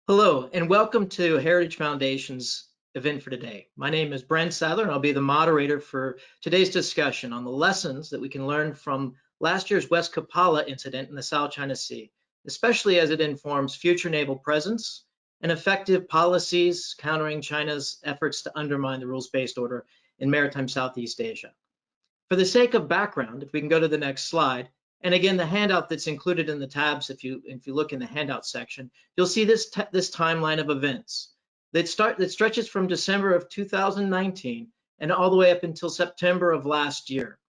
Hello, and welcome to Heritage Foundation's event for today. My name is Brent Sadler, and I'll be the moderator for today's discussion on the lessons that we can learn from last year's West Capella incident in the South China Sea, especially as it informs future naval presence and effective policies countering China's efforts to undermine the rules-based order in maritime Southeast Asia. For the sake of background, if we can go to the next slide, and again, the handout that's included in the tabs, if you look in the handout section, you'll see this timeline of events that stretches from December of 2019 and all the way up until September of last year.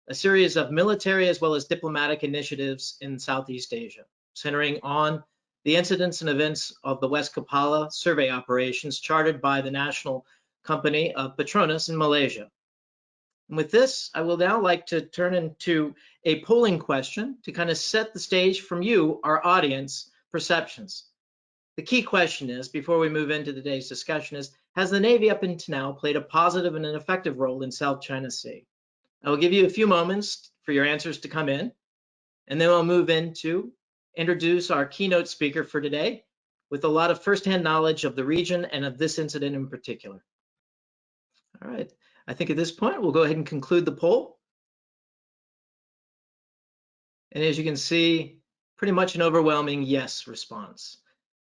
A series of military as well as diplomatic initiatives in Southeast Asia, centering on the incidents and events of the West Capella survey operations chartered by the national company of Petronas in Malaysia. And with this, I will now like to turn into a polling question to kind of set the stage from you, our audience, perceptions. The key question is, before we move into today's discussion, is, has the Navy up until now played a positive and an effective role in South China Sea? I will give you a few moments for your answers to come in, and then we'll move into introduce our keynote speaker for today with a lot of firsthand knowledge of the region and of this incident in particular. All right. I think at this point, we'll go ahead and conclude the poll. And as you can see, pretty much an overwhelming yes response.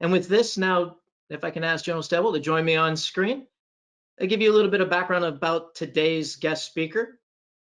And with this now, if I can ask General Stebble to join me on screen, I'll give you a little bit of background about today's guest speaker.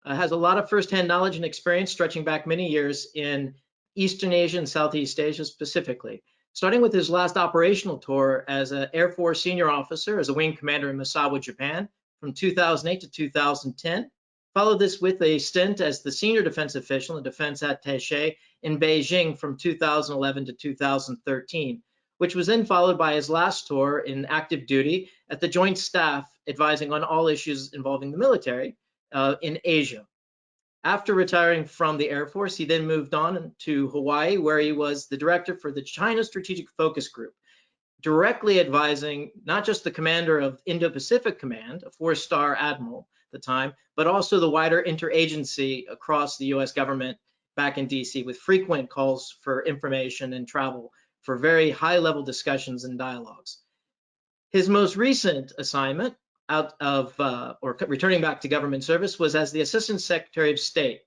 Has a lot of firsthand knowledge and experience stretching back many years in Eastern Asia and Southeast Asia specifically, starting with his last operational tour as an Air Force senior officer as a wing commander in Misawa, Japan, from 2008 to 2010, followed this with a stint as the senior defense official and defense attaché in Beijing from 2011 to 2013, which was then followed by his last tour in active duty at the Joint Staff, advising on all issues involving the military in Asia. After retiring from the Air Force, he then moved on to Hawaii, where he was the director for the China Strategic Focus Group, directly advising not just the commander of Indo-Pacific Command, a four-star admiral at the time, but also the wider interagency across the US government back in DC, with frequent calls for information and travel for very high-level discussions and dialogues. His most recent assignment out of, or returning back to government service, was as the Assistant Secretary of State.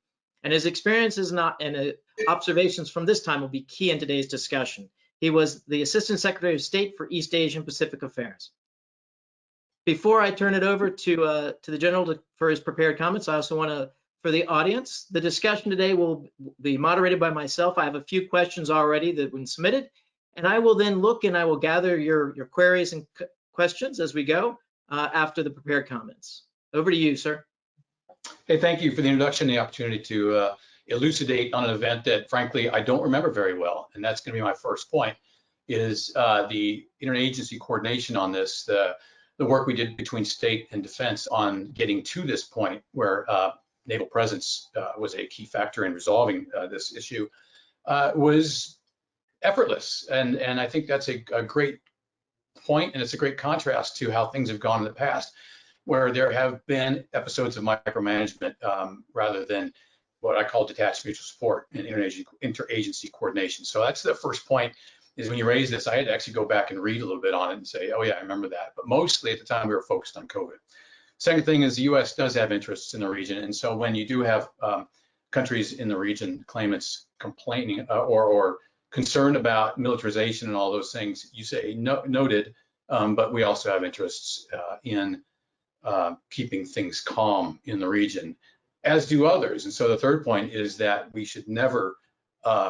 And his experiences and observations from this time will be key in today's discussion. He was the Assistant Secretary of State for East Asia and Pacific Affairs. Before I turn it over to the General for his prepared comments, I also want to, for the audience, the discussion today will be moderated by myself. I have a few questions already that have been submitted, and I will then look and I will gather your queries and questions as we go after the prepared comments. Over to you, sir. Hey, thank you for the introduction and the opportunity to elucidate on an event that, frankly, I don't remember very well. And that's going to be my first point, is the interagency coordination on this, the work we did between state and defense on getting to this point where naval presence was a key factor in resolving this issue was effortless. And I think that's a great point, and it's a great contrast to how things have gone in the past, where there have been episodes of micromanagement rather than what I call detached mutual support and interagency coordination. So that's the first point, is when you raise this, I had to actually go back and read a little bit on it and say, oh yeah, I remember that. But mostly at the time we were focused on COVID. Second thing is the US does have interests in the region. And so when you do have countries in the region claimants complaining or concerned about militarization and all those things, you say noted, but we also have interests in keeping things calm in the region, as do others. And so the third point is that we should never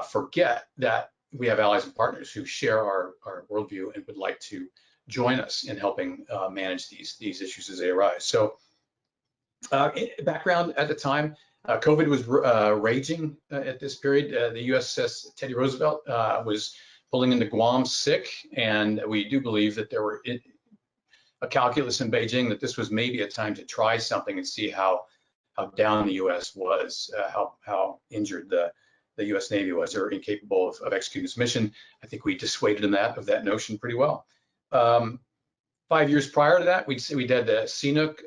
forget that we have allies and partners who share our worldview and would like to join us in helping manage these issues as they arise. So background at the time, COVID was raging at this period. The USS Teddy Roosevelt was pulling into Guam sick, and we do believe that there were a calculus in Beijing that this was maybe a time to try something and see how down the US was, how injured the US Navy was, or incapable of executing this mission. I think we dissuaded them of that notion pretty well. 5 years prior to that, we did the Chinook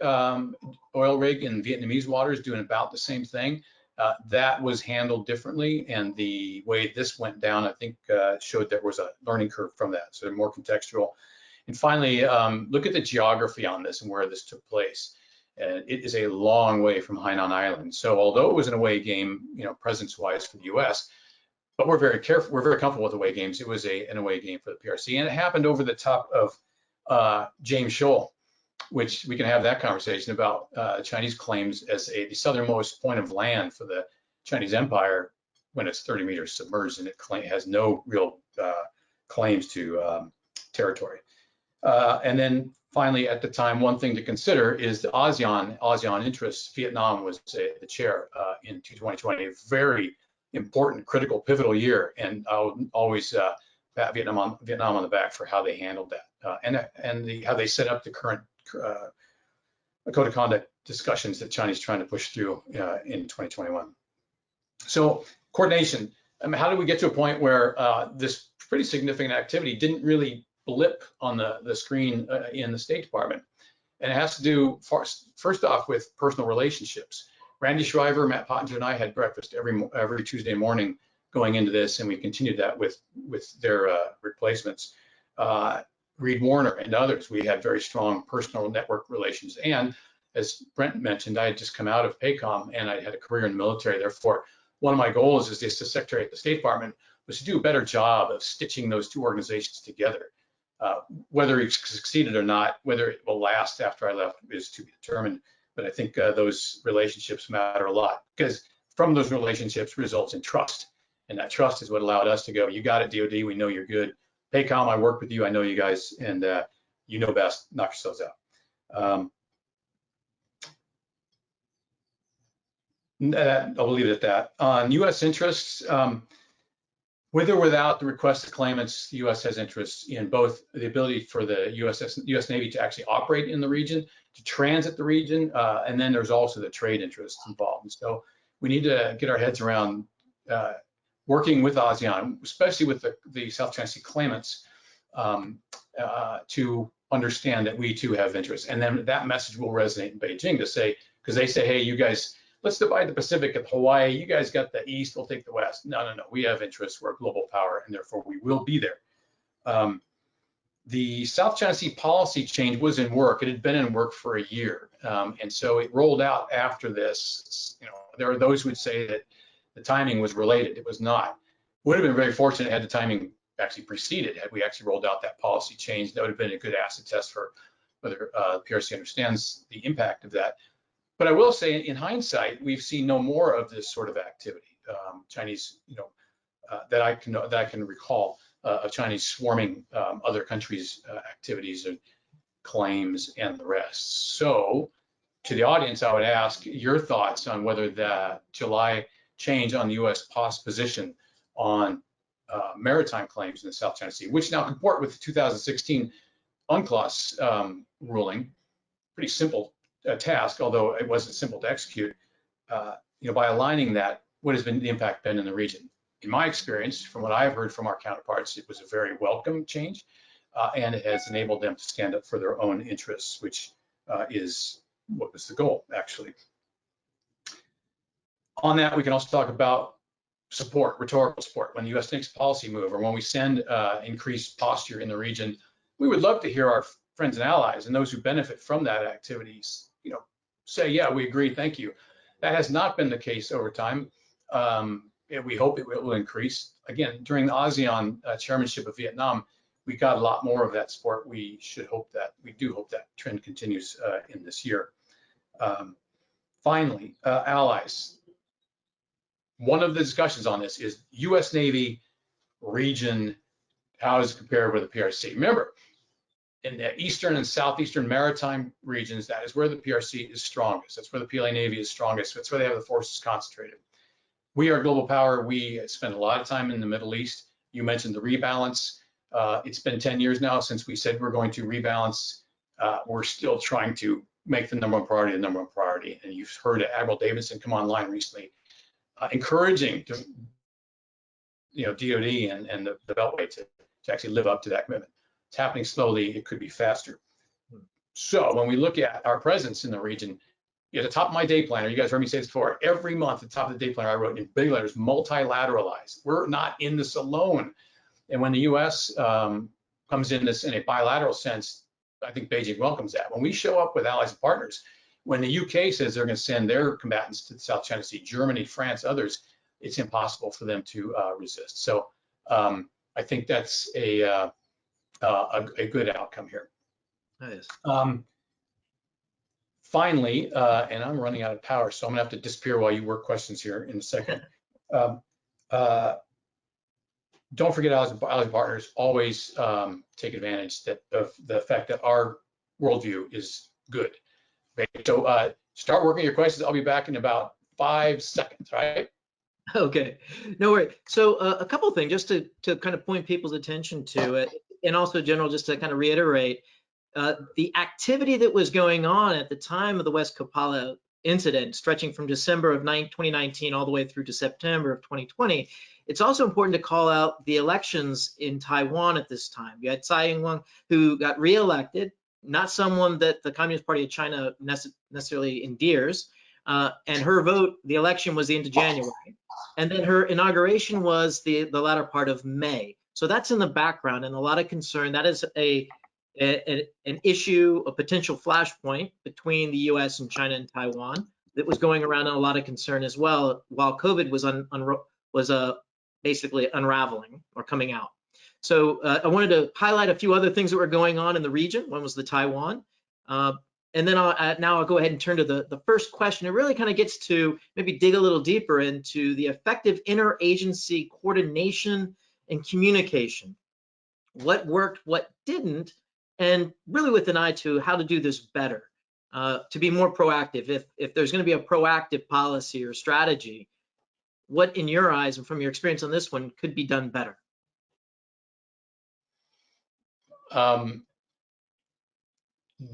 oil rig in Vietnamese waters, doing about the same thing. That was handled differently, and the way this went down, I think, showed there was a learning curve from that, so they're more contextual. And finally, look at the geography on this and where this took place. It is a long way from Hainan Island. So although it was an away game, presence-wise for the U.S., but we're very careful, we're very comfortable with away games. It was an away game for the PRC, and it happened over the top of James Shoal, which we can have that conversation about Chinese claims as the southernmost point of land for the Chinese Empire when it's 30 meters submerged, and it has no real claims to territory. And then finally, at the time, one thing to consider is the ASEAN interests. Vietnam was the chair in 2020, a very important, critical, pivotal year, and I'll always pat Vietnam on the back for how they handled that and how they set up the current code of conduct discussions that China's trying to push through in 2021. So coordination. How did we get to a point where this pretty significant activity didn't really blip on the screen in the State Department? And it has to do first off with personal relationships. Randy Shriver, Matt Pottinger, and I had breakfast every Tuesday morning going into this, and we continued that with their replacements. Reed Warner and others, we had very strong personal network relations. And as Brent mentioned, I had just come out of PACOM and I had a career in the military. Therefore, one of my goals as the Secretary at the State Department was to do a better job of stitching those two organizations together. Whether it succeeded or not, whether it will last after I left is to be determined. But I think those relationships matter a lot, because from those relationships results in trust. And that trust is what allowed us to go, you got it, DOD, we know you're good. PACOM, I work with you, I know you guys, and you know best, knock yourselves out. I'll leave it at that. On U.S. interests, with or without the request of claimants, the U.S. has interests in both the ability for the U.S. Navy to actually operate in the region, to transit the region, and then there's also the trade interests involved. And so we need to get our heads around working with ASEAN, especially with the South China Sea claimants, to understand that we too have interests. And then that message will resonate in Beijing to say, because they say, hey, you guys, let's divide the Pacific and Hawaii. You guys got the East, we'll take the West. No, we have interests. We're a global power, and therefore we will be there. The South China Sea policy change was in work. It had been in work for a year. And so it rolled out after this. There are those who would say that the timing was related. It was not. Would have been very fortunate had the timing actually preceded, had we actually rolled out that policy change. That would have been a good acid test for whether PRC understands the impact of that. But I will say, in hindsight, we've seen no more of this sort of activity. Chinese, that I can recall of Chinese swarming other countries' activities and claims and the rest. So, to the audience, I would ask your thoughts on whether the July change on the U.S. position on maritime claims in the South China Sea, which now comport with the 2016 UNCLOS ruling, pretty simple task, although it wasn't simple to execute. By aligning that, what has been the impact been in the region? In my experience, from what I've heard from our counterparts, it was a very welcome change, and it has enabled them to stand up for their own interests, which is what was the goal, actually. On that, we can also talk about support, rhetorical support. When the U.S. makes a policy move, or when we send increased posture in the region, we would love to hear our friends and allies and those who benefit from that activities, say, yeah, we agree, thank you. That has not been the case over time. We hope it will increase. Again, during the ASEAN chairmanship of Vietnam, we got a lot more of that support. We do hope that trend continues in this year. Finally, allies. One of the discussions on this is U.S. Navy region, how does it compare with the PRC? Remember, in the eastern and southeastern maritime regions, that is where the PRC is strongest. That's where the PLA Navy is strongest. That's where they have the forces concentrated. We are a global power. We spend a lot of time in the Middle East. You mentioned the rebalance. It's been 10 years now since we said we're going to rebalance. We're still trying to make the number one priority the number one priority. And you've heard Admiral Davidson come online recently, encouraging DOD and the Beltway to actually live up to that commitment. It's happening slowly. It could be faster. So when we look at our presence in the region, at the top of my day planner, you guys heard me say this before, every month at the top of the day planner, I wrote in big letters, multilateralize. We're not in this alone. And when the US comes in this in a bilateral sense, I think Beijing welcomes that. When we show up with allies and partners, when the UK says they're going to send their combatants to the South China Sea, Germany, France, others, it's impossible for them to resist. So I think that's a good outcome here. Nice. Finally, and I'm running out of power, so I'm gonna have to disappear while you work questions here in a second. Don't forget, allies and partners always take advantage of the fact that our worldview is good. Okay? So start working your questions. I'll be back in about 5 seconds, right? Okay, no worries. So a couple of things just to kind of point people's attention to it, and also General, just to kind of reiterate, the activity that was going on at the time of the West Capella incident, stretching from December of 2019 all the way through to September of 2020, it's also important to call out the elections in Taiwan at this time. You had Tsai Ing-wen, who got reelected, not someone that the Communist Party of China necessarily endears, and her vote, the election was the end of January. And then her inauguration was the latter part of May. So that's in the background and a lot of concern. That is an issue, a potential flashpoint between the US and China and Taiwan that was going around, and a lot of concern as well, while COVID was basically unraveling or coming out. So I wanted to highlight a few other things that were going on in the region. One was the Taiwan. And then now I'll go ahead and turn to the first question. It really kind of gets to maybe dig a little deeper into the effective interagency coordination and communication. What worked, what didn't, and really with an eye to how to do this better, to be more proactive. If there's going to be a proactive policy or strategy, what in your eyes and from your experience on this one could be done better?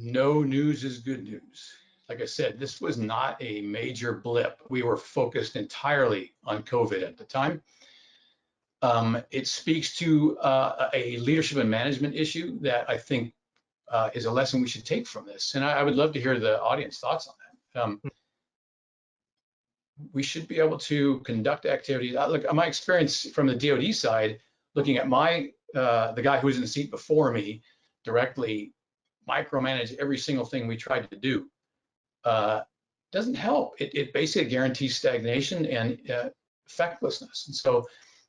No news is good news. Like I said, this was not a major blip. We were focused entirely on COVID at the time. It speaks to a leadership and management issue that I think is a lesson we should take from this. And I would love to hear the audience thoughts on that. We should be able to conduct activities. Look, my experience from the DoD side, looking at the guy who was in the seat before me, directly micromanage every single thing we tried to do, doesn't help. It basically guarantees stagnation and effectlessness. And so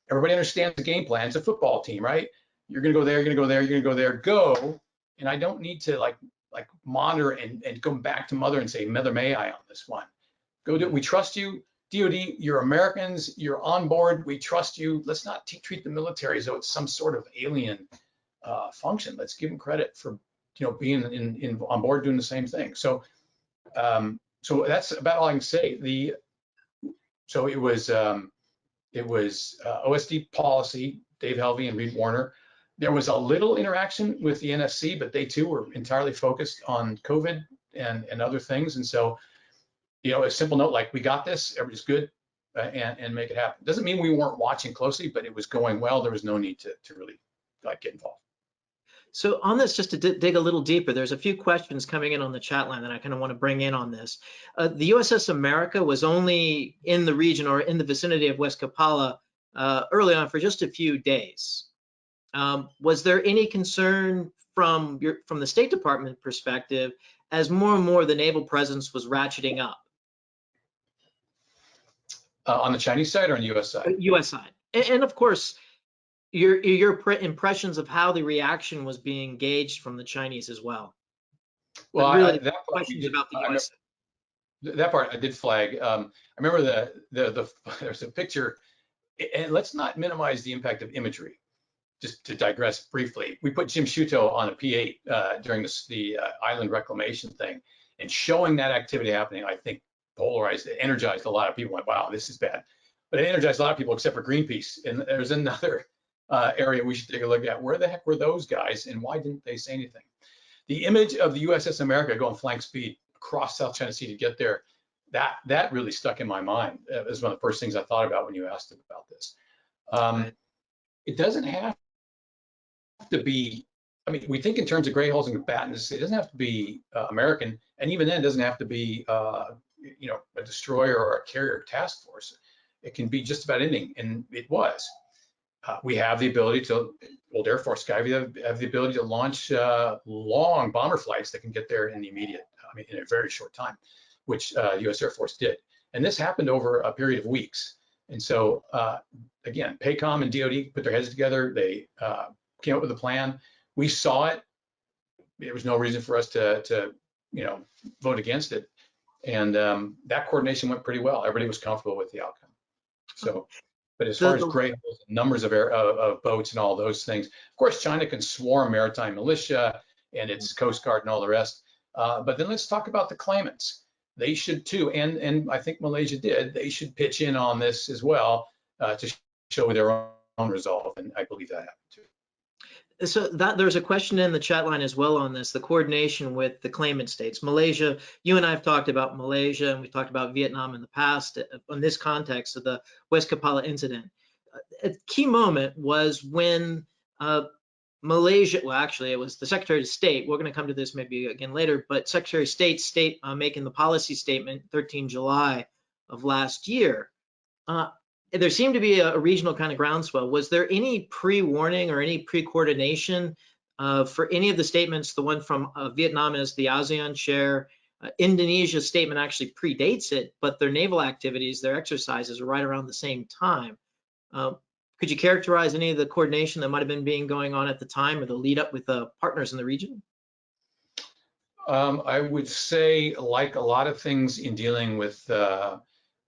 everybody understands the game plan. It's a football team, right? You're gonna go there, you're gonna go there, you're gonna go there, go. And I don't need to like monitor and go back to mother and say, mother, may I on this one. Go do it. We trust you. DoD, you're Americans, you're on board, we trust you. Let's not treat the military as though it's some sort of alien function. Let's give them credit for being on board doing the same thing. So so that's about all I can say. So it was OSD policy, Dave Helvey and Reed Warner. There was a little interaction with the NSC, but they too were entirely focused on COVID and other things. And so, a simple note like, we got this, everybody's good, and make it happen. Doesn't mean we weren't watching closely, but it was going well. There was no need to really get involved. So on this, just to dig a little deeper, there's a few questions coming in on the chat line that I kind of want to bring in on this. The USS America was only in the region or in the vicinity of West Capella early on for just a few days. Was there any concern from the State Department perspective as more and more the naval presence was ratcheting up? On the Chinese side or on the US side? US side. And of course, your impressions of how the reaction was being gauged from the Chinese as well. Well, really that questions about the US. That part I did flag. I remember there's a picture, and let's not minimize the impact of imagery. Just to digress briefly, we put Jim Shuto on a P8 during the island reclamation thing, and showing that activity happening, I think energized a lot of people. Like, wow, this is bad. But it energized a lot of people except for Greenpeace. And there's another area we should take a look at. Where the heck were those guys, and why didn't they say anything? The image of the USS America going flank speed across South China Sea to get there, that really stuck in my mind. It was one of the first things I thought about when you asked about this. It doesn't have to be I mean, we think in terms of gray hulls and combatants. It doesn't have to be American, and even then, it doesn't have to be a destroyer or a carrier task force. It can be just about anything, and it was. We have the ability to, Old Air Force guy, we have the ability to launch long bomber flights that can get there in the immediate, in a very short time, which U.S. Air Force did. And this happened over a period of weeks. And so, again, PACOM and DoD put their heads together. They came up with a plan. We saw it. There was no reason for us to vote against it. And that coordination went pretty well. Everybody was comfortable with the outcome. So, but as far as gray hulls, numbers of boats and all those things, of course, China can swarm maritime militia and its Coast Guard and all the rest. But then let's talk about the claimants. They should too, and I think Malaysia did. They should pitch in on this as well to show their own resolve, and I believe that happened too. So there's a question in the chat line as well on this, the coordination with the claimant states. Malaysia, you and I have talked about Malaysia, and we've talked about Vietnam in the past in this context of the West Capella incident. A key moment was when Malaysia, well, actually, it was the Secretary of State. We're going to come to this maybe again later, but Secretary of State making the policy statement 13 July of last year. There seemed to be a regional kind of groundswell. Was there any pre-warning or any pre-coordination for any of the statements? The one from Vietnam is the ASEAN chair. Indonesia's statement actually predates it, but their naval activities, their exercises are right around the same time. Could you characterize any of the coordination that might have been going on at the time or the lead up with the partners in the region? I would say, like a lot of things in dealing with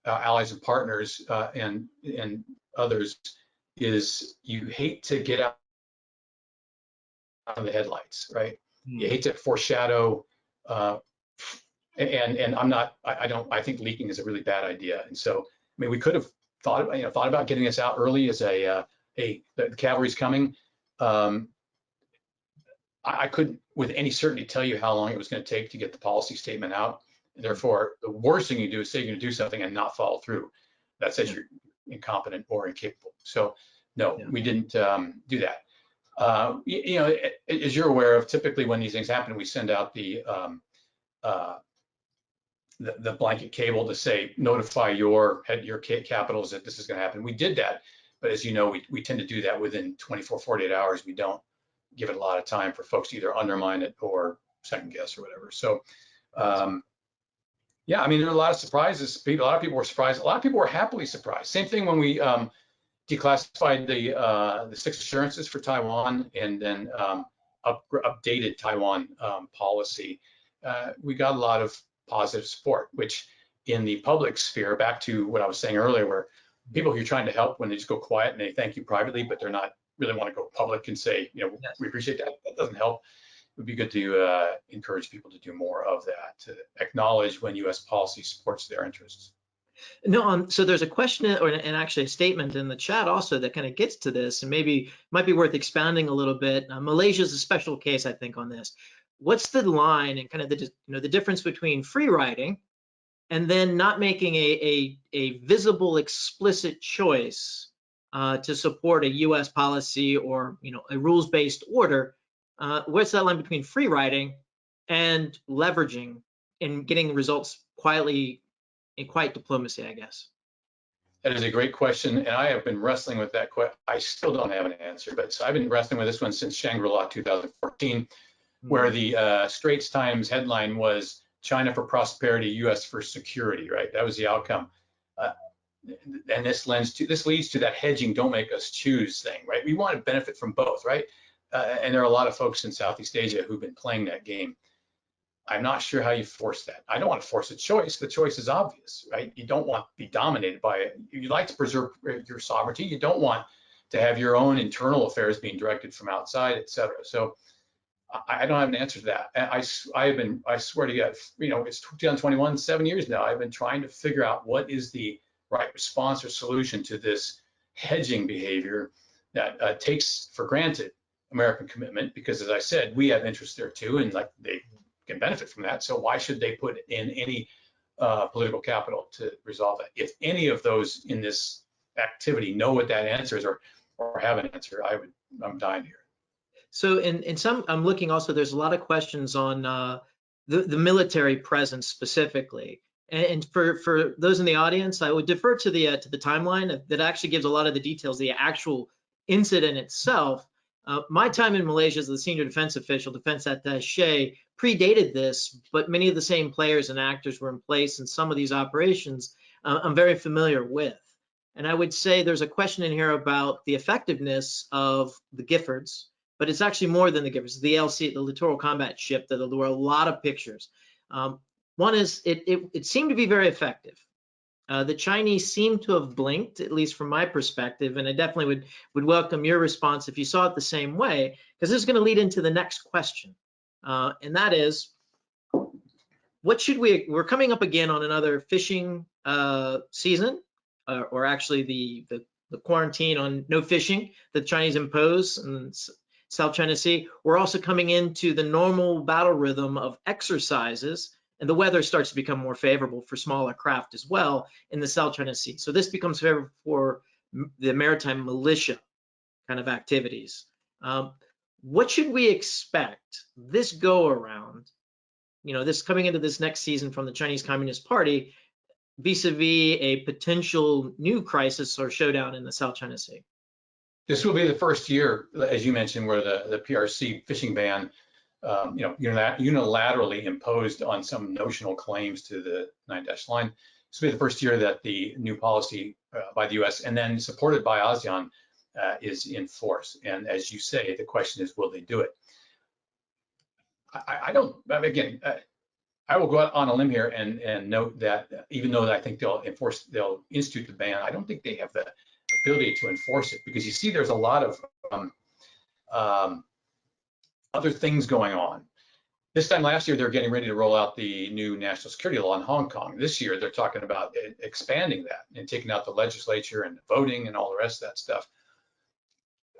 allies and partners and others, is you hate to get out of the headlights, right? You hate to foreshadow, and I think leaking is a really bad idea. And so, I mean, we could have thought about getting this out early as the cavalry's coming. I couldn't with any certainty tell you how long it was going to take to get the policy statement out. And therefore, the worst thing you do is say you're going to do something and not follow through. That says you're incompetent or incapable. So no, we didn't do that. As you're aware of, typically when these things happen, we send out the blanket cable to say, notify your capitals that this is going to happen. We did that, but as you know, we tend to do that within 24, 48 hours. We don't give it a lot of time for folks to either undermine it or second guess or whatever. So, yeah, I mean, there were a lot of surprises. A lot of people were surprised. A lot of people were happily surprised. Same thing when we declassified the 6 assurances for Taiwan and then updated Taiwan policy. We got a lot of positive support, which in the public sphere, back to what I was saying earlier, where people you're trying to help, when they just go quiet and they thank you privately, but they're not really want to go public and say, we appreciate that. That doesn't help. It would be good to encourage people to do more of that, to acknowledge when U.S. policy supports their interests. No, so there's a question and actually a statement in the chat also that kind of gets to this, and maybe might be worth expounding a little bit. Malaysia's a special case, I think, on this. What's the line and kind of the difference between free riding and then not making a visible, explicit choice to support a U.S. policy or a rules-based order? What's that line between free riding and leveraging and getting results quietly in quiet diplomacy, I guess? That is a great question, and I have been wrestling with that question. I still don't have an answer, but so I've been wrestling with this one since Shangri-La 2014, where the Straits Times headline was China for prosperity, U.S. for security, right? That was the outcome. And this leads to that hedging, don't make us choose thing, right? We want to benefit from both, right? And there are a lot of folks in Southeast Asia who've been playing that game. I'm not sure how you force that. I don't want to force a choice. The choice is obvious, right? You don't want to be dominated by it. You like to preserve your sovereignty. You don't want to have your own internal affairs being directed from outside, et cetera. So I don't have an answer to that. I swear to God, it's 2021, 7 years now. I've been trying to figure out what is the right response or solution to this hedging behavior that takes for granted American commitment, because as I said, we have interests there too, and like they can benefit from that. So why should they put in any political capital to resolve that? If any of those in this activity know what that answer is or have an answer, I'm dying here. So in some, I'm looking also, there's a lot of questions on the military presence specifically. And for those in the audience, I would defer to the timeline that actually gives a lot of the details, the actual incident itself. My time in Malaysia as the senior defense official, defense attaché, predated this, but many of the same players and actors were in place in some of these operations I'm very familiar with. And I would say there's a question in here about the effectiveness of the Giffords, but it's actually more than the Giffords, the LC, the littoral combat ship, that there were a lot of pictures. One is it seemed to be very effective. The Chinese seem to have blinked, at least from my perspective, and I definitely would welcome your response if you saw it the same way, because this is going to lead into the next question, and that is, what should we're coming up again on another fishing season, or actually the quarantine on no fishing that the Chinese impose in South China Sea. We're also coming into the normal battle rhythm of exercises, and the weather starts to become more favorable for smaller craft as well in the South China Sea. So this becomes favorable for the maritime militia kind of activities. What should we expect this go around, this coming into this next season from the Chinese Communist Party, vis-a-vis a potential new crisis or showdown in the South China Sea? This will be the first year, as you mentioned, where the PRC fishing ban, unilaterally imposed on some notional claims to the 9-dash line. This will be the first year that the new policy by the U.S. and then supported by ASEAN is in force. And as you say, the question is, will they do it? I will go out on a limb here and note that even though I think they'll institute the ban, I don't think they have the ability to enforce it, because you see there's a lot of other things going on. This time last year, they're getting ready to roll out the new national security law in Hong Kong. This year, they're talking about expanding that and taking out the legislature and voting and all the rest of that stuff.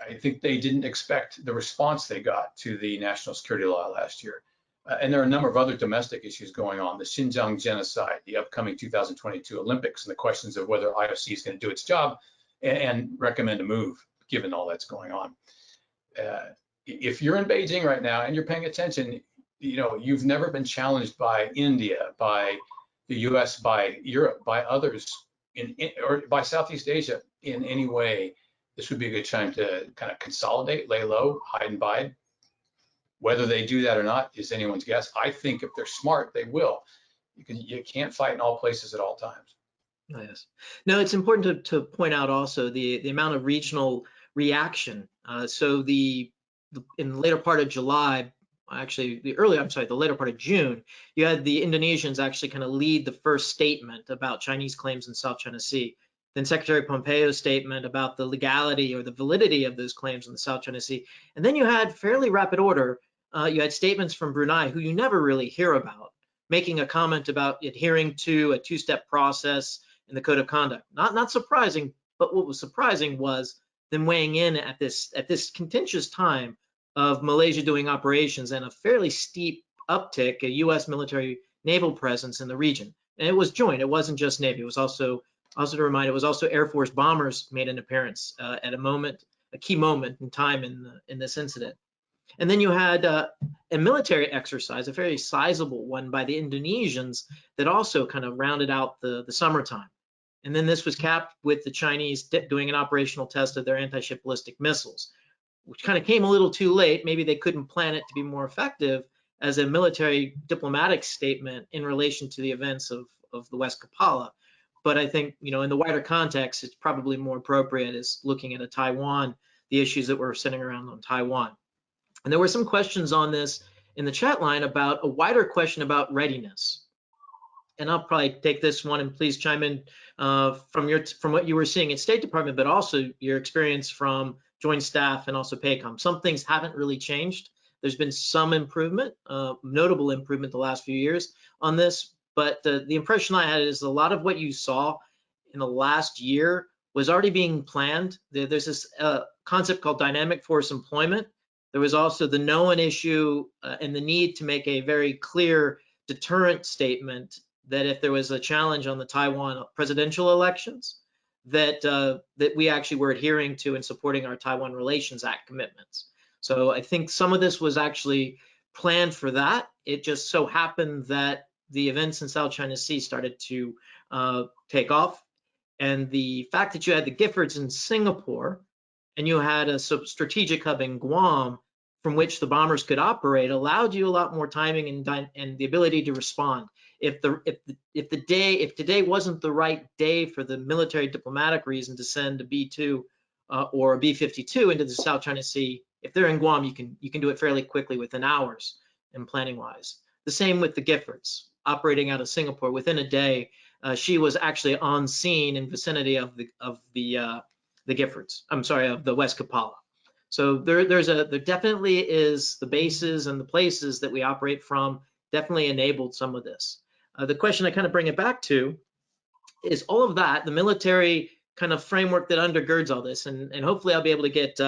I think they didn't expect the response they got to the national security law last year. And there are a number of other domestic issues going on, the Xinjiang genocide, the upcoming 2022 Olympics, and the questions of whether IOC is going to do its job and recommend a move, given all that's going on. If you're in Beijing right now and you're paying attention, you've never been challenged by India, by the US, by Europe, by others, or by Southeast Asia in any way. This would be a good time to kind of consolidate, lay low, hide and bide. Whether they do that or not is anyone's guess. I think if they're smart, they will. You can't fight in all places at all times. Oh, yes. No, it's important to point out also the amount of regional reaction. So in the later part of July, actually the later part of June, you had the Indonesians actually kind of lead the first statement about Chinese claims in South China Sea. Then Secretary Pompeo's statement about the legality or the validity of those claims in the South China Sea. And then you had fairly rapid order, you had statements from Brunei, who you never really hear about, making a comment about adhering to a two-step process in the code of conduct. Not surprising, but what was surprising was them weighing in at this contentious time of Malaysia doing operations and a fairly steep uptick, a U.S. military naval presence in the region. And it was joint. It wasn't just Navy. It was also to remind, it was also Air Force bombers made an appearance at a key moment in time in this incident. And then you had a military exercise, a very sizable one by the Indonesians that also kind of rounded out the summertime. And then this was capped with the Chinese doing an operational test of their anti-ship ballistic missiles, which kind of came a little too late. Maybe they couldn't plan it to be more effective as a military diplomatic statement in relation to the events of the West Capella. But I think, in the wider context, it's probably more appropriate as looking at Taiwan, the issues that were centering around on Taiwan. And there were some questions on this in the chat line about a wider question about readiness. And I'll probably take this one, and please chime in from what you were seeing at State Department, but also your experience from Joint Staff and also PACOM. Some things haven't really changed. There's been some improvement, notable improvement the last few years on this. But the impression I had is a lot of what you saw in the last year was already being planned. There's this concept called dynamic force employment. There was also the known issue and the need to make a very clear deterrent statement that if there was a challenge on the Taiwan presidential elections, that we actually were adhering to and supporting our Taiwan Relations Act commitments. So I think some of this was actually planned for that. It just so happened that the events in South China Sea started to take off. And the fact that you had the Giffords in Singapore and you had a strategic hub in Guam from which the bombers could operate allowed you a lot more timing and the ability to respond. If today wasn't the right day for the military diplomatic reason to send a B-2 or a B-52 into the South China Sea, if they're in Guam, you can do it fairly quickly within hours and planning wise. The same with the Giffords operating out of Singapore. Within a day, she was actually on scene in vicinity of the Giffords. I'm sorry, of the West Capella. So there definitely is the bases and the places that we operate from definitely enabled some of this. The question I kind of bring it back to is all of that, the military kind of framework that undergirds all this, and hopefully I'll be able to get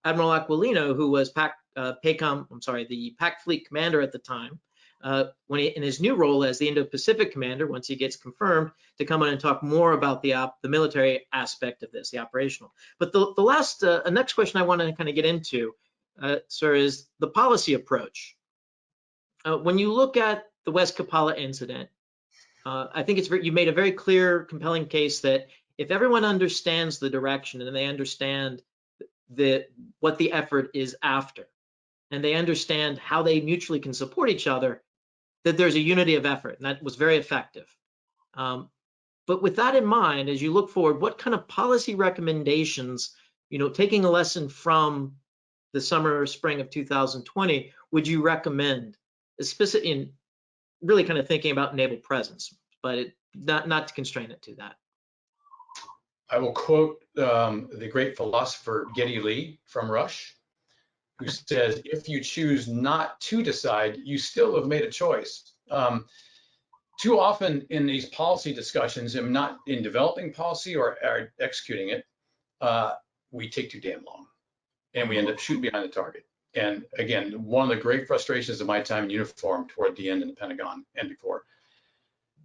Admiral Aquilino, who was the PAC Fleet Commander at the time, in his new role as the Indo-Pacific Commander, once he gets confirmed, to come on and talk more about the military aspect of this, the operational. But the next question I want to kind of get into, sir, is the policy approach. When you look at the West Capella incident, I think you made a very clear, compelling case that if everyone understands the direction and they understand what the effort is after, and they understand how they mutually can support each other, that there's a unity of effort, and that was very effective. But with that in mind, as you look forward, what kind of policy recommendations, taking a lesson from the summer or spring of 2020, would you recommend, specific in really kind of thinking about naval presence, but not to constrain it to that? I will quote the great philosopher Geddy Lee from Rush, who says, if you choose not to decide, you still have made a choice. Too often in these policy discussions, and not in developing policy or executing it, we take too damn long and we end up shooting behind the target. And again, one of the great frustrations of my time in uniform toward the end in the Pentagon and before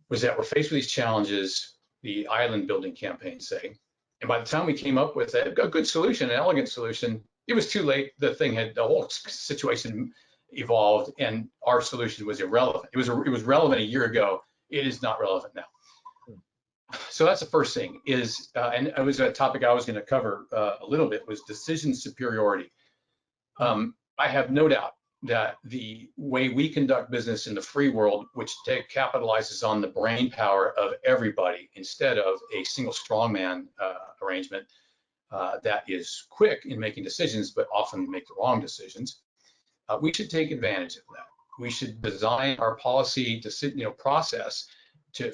was that we're faced with these challenges, the island building campaign, say, and by the time we came up with a good solution, an elegant solution, it was too late. The whole situation evolved, and our solution was irrelevant. It was relevant a year ago. It is not relevant now. So that's the first thing. And it was a topic I was going to cover a little bit, was decision superiority. I have no doubt that the way we conduct business in the free world, which capitalizes on the brain power of everybody instead of a single strongman arrangement that is quick in making decisions, but often make the wrong decisions, we should take advantage of that. We should design our policy process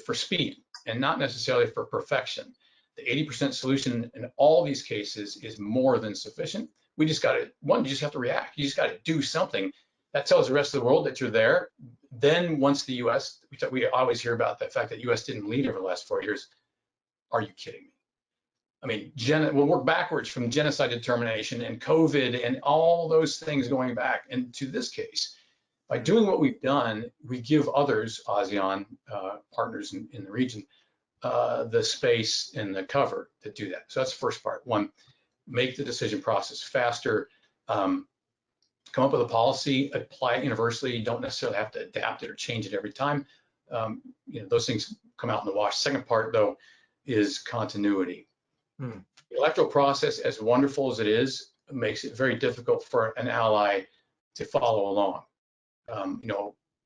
for speed and not necessarily for perfection. The 80% solution in all these cases is more than sufficient. We just got to, you just have to react. You just got to do something that tells the rest of the world that you're there. Then once the U.S., we always hear about the fact that U.S. didn't lead over the last 4 years. Are you kidding me? I mean, we'll work backwards from genocide determination and COVID and all those things going back. And to this case, by doing what we've done, we give others, ASEAN partners in the region, the space and the cover to do that. So that's the first part. One, make the decision process faster, come up with a policy, apply it universally. You don't necessarily have to adapt it or change it every time. Those things come out in the wash. Second part, though, is continuity. The electoral process, as wonderful as it is, makes it very difficult for an ally to follow along.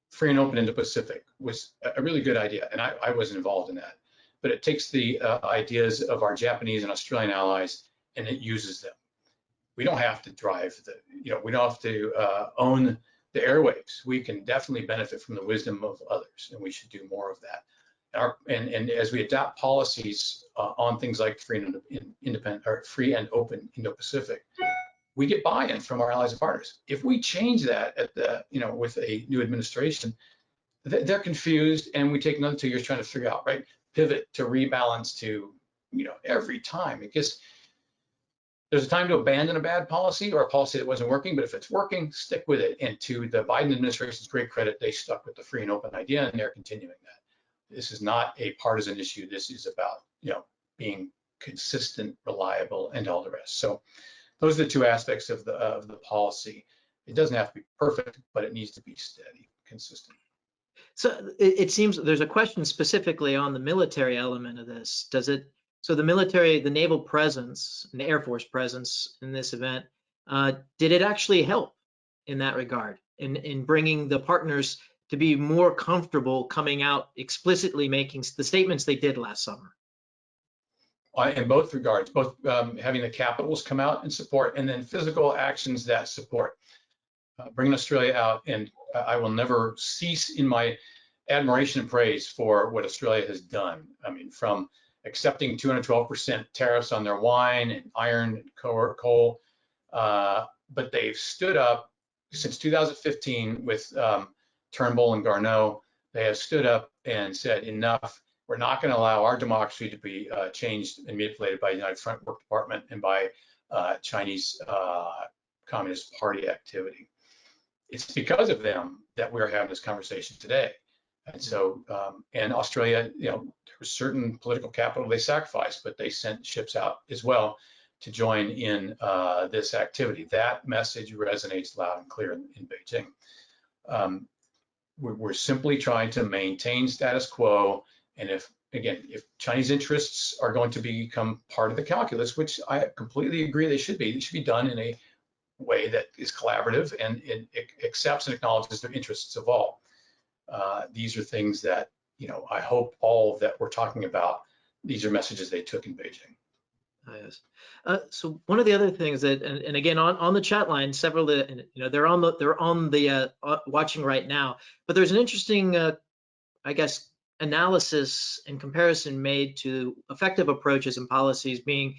Free and open Indo-Pacific was a really good idea, and I wasn't involved in that. But it takes the ideas of our Japanese and Australian allies and it uses them. We don't have to drive we don't have to own the airwaves. We can definitely benefit from the wisdom of others, and we should do more of that. And as we adopt policies on things like free and open Indo-Pacific, we get buy-in from our allies and partners. If we change that with a new administration, they're confused, and we take another 2 years trying to figure out, pivot to rebalance to, every time. There's a time to abandon a bad policy or a policy that wasn't working, but if it's working, stick with it. And to the Biden administration's great credit, they stuck with the free and open idea, and they're continuing that. This is not a partisan issue. This is about, being consistent, reliable, and all the rest. So those are the two aspects of the policy. It doesn't have to be perfect, but it needs to be steady, consistent. So it seems there's a question specifically on the military element of this. So the military, the naval presence and the Air Force presence in this event, did it actually help in that regard in bringing the partners to be more comfortable coming out explicitly making the statements they did last summer? In both regards, both having the capitals come out and support, and then physical actions that support. Bringing Australia out, and I will never cease in my admiration and praise for what Australia has done. I mean, from accepting 212% tariffs on their wine and iron and coal, but they've stood up since 2015 with Turnbull and Garneau. They have stood up and said, enough. We're not going to allow our democracy to be changed and manipulated by the United Front Work Department and by Chinese Communist Party activity. It's because of them that we're having this conversation today. And so, and Australia, there was certain political capital they sacrificed, but they sent ships out as well to join in this activity. That message resonates loud and clear in Beijing. We're simply trying to maintain status quo. And if Chinese interests are going to become part of the calculus, which I completely agree they should be done in a way that is collaborative and it accepts and acknowledges the interests of all. These are things that, I hope all that we're talking about, these are messages they took in Beijing. Yes. So one of the other things that, and again, on the chat line, several, they're on the watching right now, but there's an interesting, I guess, analysis and comparison made to effective approaches and policies being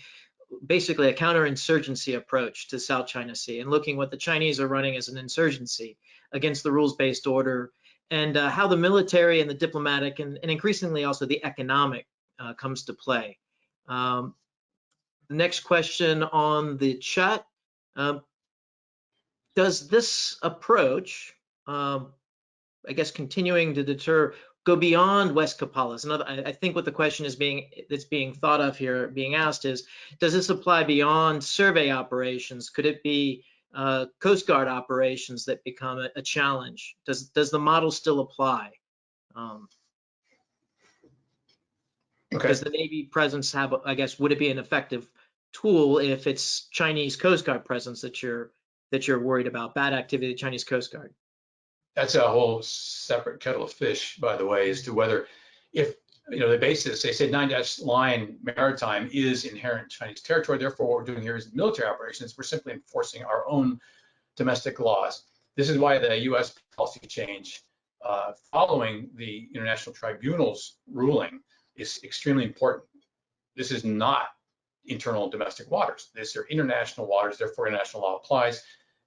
basically a counterinsurgency approach to South China Sea and looking what the Chinese are running as an insurgency against the rules-based order, and how the military and the diplomatic and increasingly also the economic comes to play. The next question on the chat, does this approach, I guess, continuing to deter, go beyond West Capella? I think what the question is that's being thought of here, being asked is, does this apply beyond survey operations? Could it be Coast Guard operations that become a challenge? Does the model still apply? Okay. Does the Navy presence have, I guess, would it be an effective tool if it's Chinese Coast Guard presence that you're worried about, bad activity of Chinese Coast Guard? That's a whole separate kettle of fish, by the way, as to whether, if the basis, they said 9-dash line maritime is inherent Chinese territory. Therefore, what we're doing here is military operations. We're simply enforcing our own domestic laws. This is why the U.S. policy change following the International Tribunal's ruling is extremely important. This is not internal domestic waters. These are international waters. Therefore, international law applies.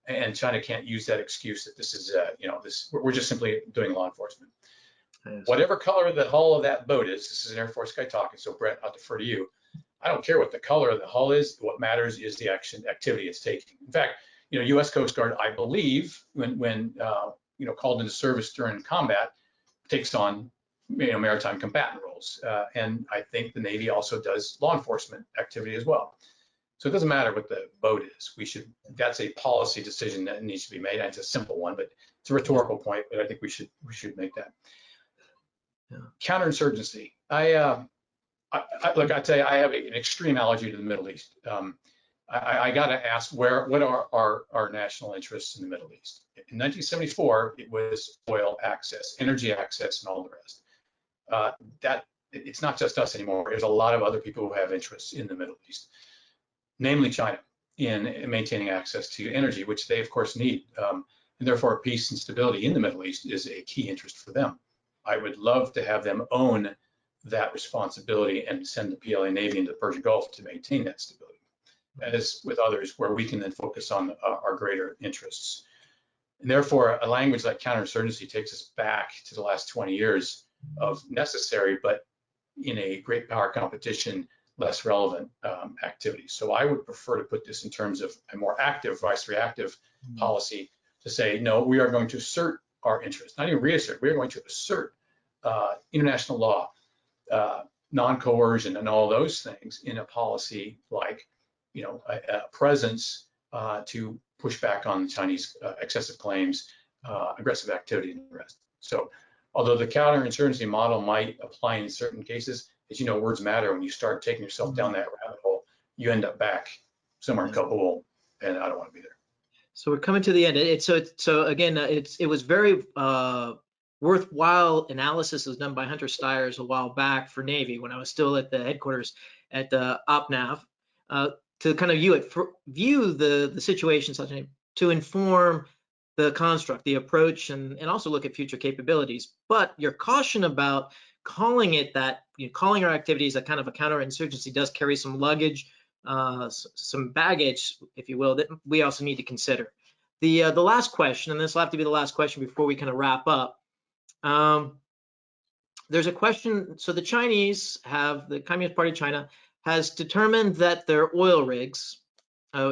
And China can't use that excuse that this is, we're just simply doing law enforcement. Yes. Whatever color the hull of that boat is, this is an Air Force guy talking, so Brett, I'll defer to you. I don't care what the color of the hull is. What matters is the activity it's taking. In fact, U.S. Coast Guard, I believe, when called into service during combat, takes on maritime combatant roles, and I think the Navy also does law enforcement activity as well. So it doesn't matter what the boat is. That's a policy decision that needs to be made. And it's a simple one, but it's a rhetorical point. But I think we should make that. Yeah. Counterinsurgency. Look, I tell you, I have an extreme allergy to the Middle East. I got to ask, what are our national interests in the Middle East? In 1974, it was oil access, energy access, and all the rest. It's not just us anymore. There's a lot of other people who have interests in the Middle East, namely China, in maintaining access to energy, which they, of course, need. And therefore, peace and stability in the Middle East is a key interest for them. I would love to have them own that responsibility and send the PLA Navy into the Persian Gulf to maintain that stability, as with others, where we can then focus on our greater interests. And therefore, a language like counterinsurgency takes us back to the last 20 years of necessary, but in a great power competition, less relevant activities. So I would prefer to put this in terms of a more active vice reactive policy to say, no, we are going to assert our interests, not even reassert, we are going to assert international law, non-coercion and all those things in a policy like a presence to push back on Chinese excessive claims, aggressive activity, and the rest. So, although the counterinsurgency model might apply in certain cases, as you know, words matter. When you start taking yourself down that rabbit hole, you end up back somewhere in Kabul, and I don't want to be there. So we're coming to the end. So again, it was very worthwhile analysis was done by Hunter Stiers a while back for Navy when I was still at the headquarters at the OpNav to kind of view the situation such to inform the construct, the approach, and also look at future capabilities. But your caution about calling it that, calling our activities a kind of a counterinsurgency does carry some luggage, some baggage, if you will, that we also need to consider. The last question, and this will have to be the last question before we kind of wrap up. There's a question. So the Communist Party of China has determined that their oil rigs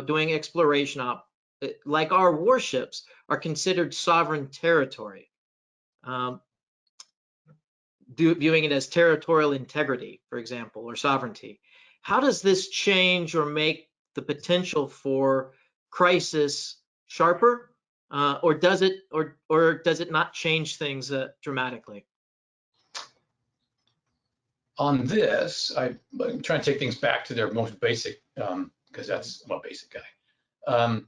doing exploration like our warships are considered sovereign territory, viewing it as territorial integrity, for example, or sovereignty. How does this change or make the potential for crisis sharper, or does it not change things dramatically? On this, I'm trying to take things back to their most basic, because that's I'm a basic guy.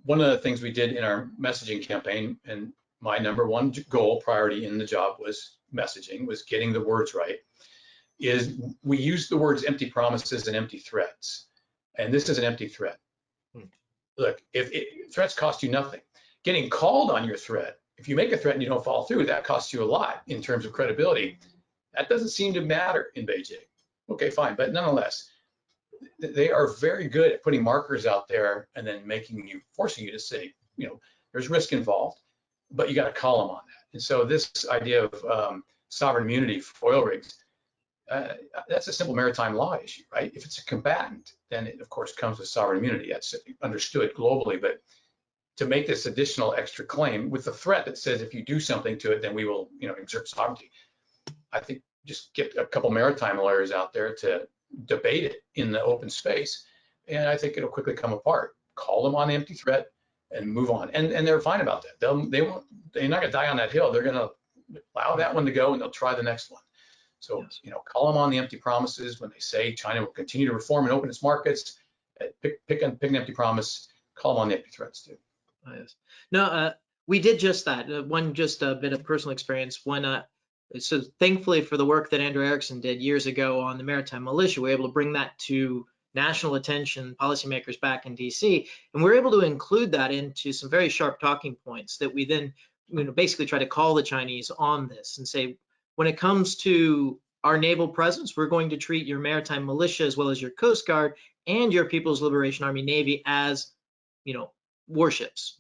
One of the things we did in our messaging campaign, and my number one goal, priority in the job was messaging, was getting the words right, is we use the words empty promises and empty threats. And this is an empty threat. Look, if threats cost you nothing, getting called on your threat, if you make a threat and you don't follow through, that costs you a lot in terms of credibility. That doesn't seem to matter in Beijing. Okay, fine, but nonetheless, they are very good at putting markers out there and then forcing you to say, there's risk involved, but you got to call them on that. And so this idea of sovereign immunity for oil rigs, that's a simple maritime law issue, right? If it's a combatant, then it of course comes with sovereign immunity. That's understood globally, but to make this additional extra claim with the threat that says if you do something to it, then we will, exert sovereignty. I think just get a couple maritime lawyers out there to debate it in the open space, and I think it'll quickly come apart. Call them on the empty threat and move on. And they're fine about that. They're not gonna die on that hill. They're gonna allow that one to go and they'll try the next one. So, call them on the empty promises when they say China will continue to reform and open its markets. Pick an empty promise, call them on the empty threats too. Oh, yes. No, we did just that. Just a bit of personal experience when so thankfully for the work that Andrew Erickson did years ago on the maritime militia, we were able to bring that to national attention, policymakers back in DC, and we're able to include that into some very sharp talking points that we then basically try to call the Chinese on this and say, when it comes to our naval presence, we're going to treat your maritime militia as well as your Coast Guard and your People's Liberation Army Navy as, warships.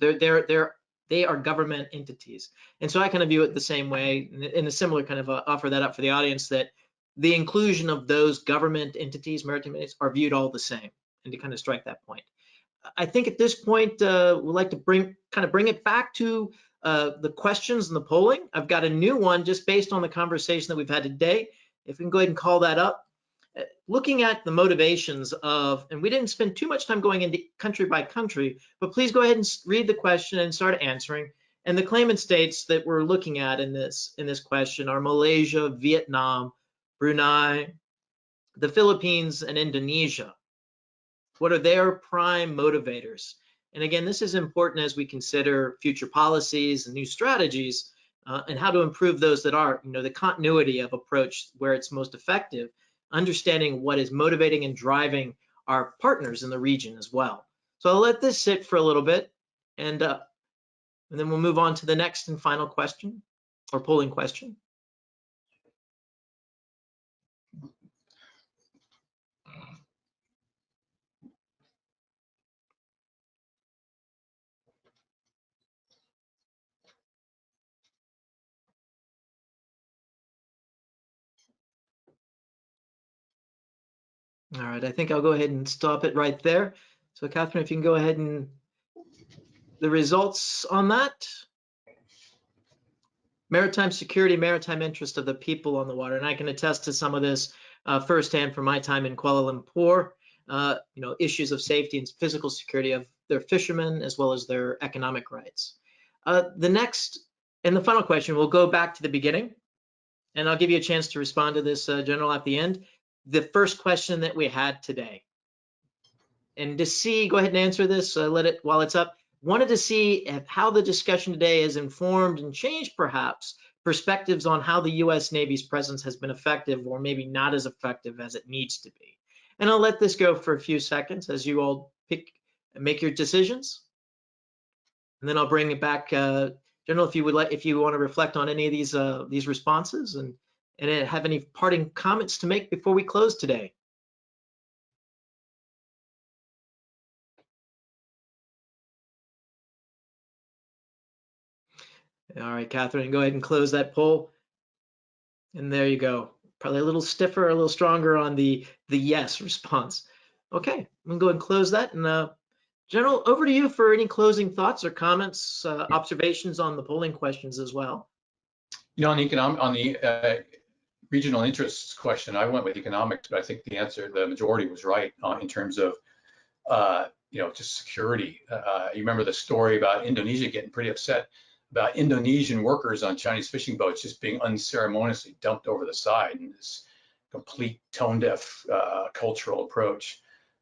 They are government entities. And so I kind of view it the same way, in a similar kind of offer that up for the audience, that the inclusion of those government entities, maritime entities, are viewed all the same, and to kind of strike that point. I think at this point, we'd like to bring it back to the questions and the polling. I've got a new one just based on the conversation that we've had today. If we can go ahead and call that up. Looking at the motivations of, and we didn't spend too much time going into country by country, but please go ahead and read the question and start answering. And the claimant states that we're looking at in this question are Malaysia, Vietnam, Brunei, the Philippines, and Indonesia. What are their prime motivators? And again, this is important as we consider future policies and new strategies and how to improve those that are, the continuity of approach where it's most effective, understanding what is motivating and driving our partners in the region as well. So I'll let this sit for a little bit, and then we'll move on to the next and final question or polling question. All right, I think I'll go ahead and stop it right there. So Catherine, if you can go ahead and the results on that. Maritime security, maritime interest of the people on the water. And I can attest to some of this firsthand from my time in Kuala Lumpur. issues of safety and physical security of their fishermen as well as their economic rights. The next and the final question, we'll go back to the beginning, and I'll give you a chance to respond to this, General, at the end. The first question that we had today. And to see, go ahead and answer this, let it while it's up. Wanted to see how the discussion today has informed and changed perhaps perspectives on how the U.S. Navy's presence has been effective or maybe not as effective as it needs to be. And I'll let this go for a few seconds as you all make your decisions. And then I'll bring it back, General, if you want to reflect on any of these responses and have any parting comments to make before we close today. All right, Catherine, go ahead and close that poll. And there you go. Probably a little stiffer, a little stronger on the yes response. Okay, I'm gonna go ahead and close that. And General, over to you for any closing thoughts or comments, observations on the polling questions as well. On the regional interests question, I went with economics, but I think the majority was right in terms of just security. You remember the story about Indonesia getting pretty upset about Indonesian workers on Chinese fishing boats just being unceremoniously dumped over the side, and this complete tone-deaf cultural approach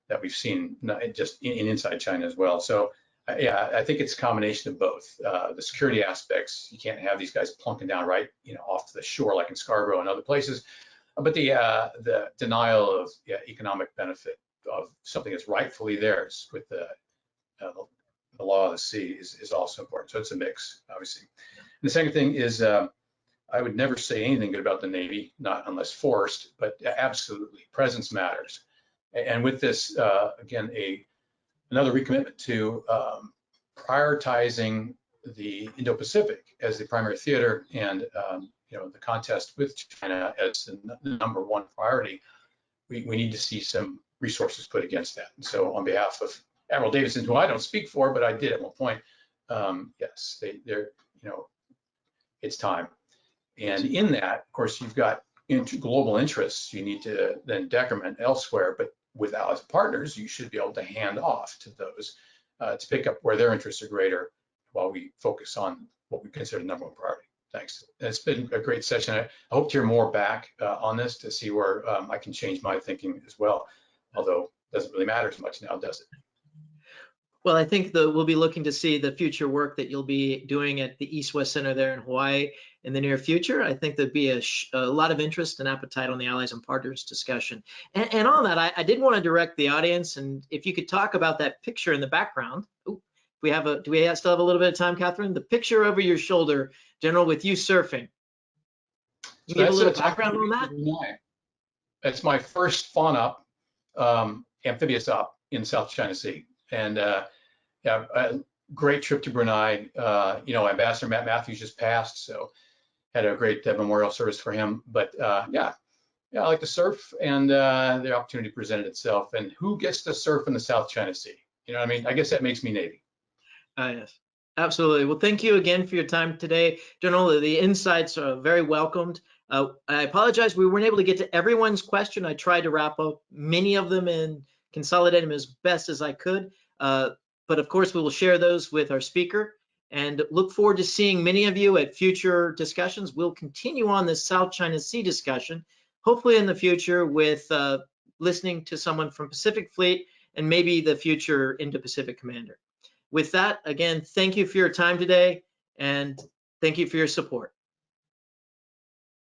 that we've seen just inside China as well. So yeah, I think it's a combination of both. The security aspects, you can't have these guys plunking down right off to the shore like in Scarborough and other places, but the denial of economic benefit of something that's rightfully theirs with the law of the sea is also important. So it's a mix, obviously. And the second thing is I would never say anything good about the Navy, not unless forced, but absolutely presence matters. And with this, again, another recommitment to prioritizing the Indo-Pacific as the primary theater and the contest with China as the number one priority. We need to see some resources put against that. And so on behalf of Admiral Davidson, who I don't speak for, but I did at one point, yes, it's time. And in that, of course, you've got global interests you need to then decrement elsewhere, but with allies and partners, you should be able to hand off to those to pick up where their interests are greater while we focus on what we consider the number one priority. Thanks. It's been a great session. I hope to hear more back on this to see where I can change my thinking as well, although it doesn't really matter as much now, does it? Well, I think we'll be looking to see the future work that you'll be doing at the East-West Center there in Hawaii in the near future. I think there'd be a lot of interest and appetite on the Allies and Partners discussion. And on that, I did want to direct the audience, and if you could talk about that picture in the background. Ooh, do we still have a little bit of time, Catherine? The picture over your shoulder, General, with you surfing. You give a little background on that? It's my first fawn up, amphibious up in South China Sea. And yeah, a great trip to Brunei. Ambassador Matt Matthews just passed, so had a great memorial service for him. But yeah, I like to surf, and the opportunity presented itself. And who gets to surf in the South China Sea? You know what I mean? I guess that makes me Navy. Yes, absolutely. Well, thank you again for your time today, General. The insights are very welcomed. I apologize, we weren't able to get to everyone's question. I tried to wrap up many of them and consolidate them as best as I could. But of course, we will share those with our speaker and look forward to seeing many of you at future discussions. We'll continue on this South China Sea discussion, hopefully in the future with listening to someone from Pacific Fleet and maybe the future Indo-Pacific commander. With that, again, thank you for your time today and thank you for your support.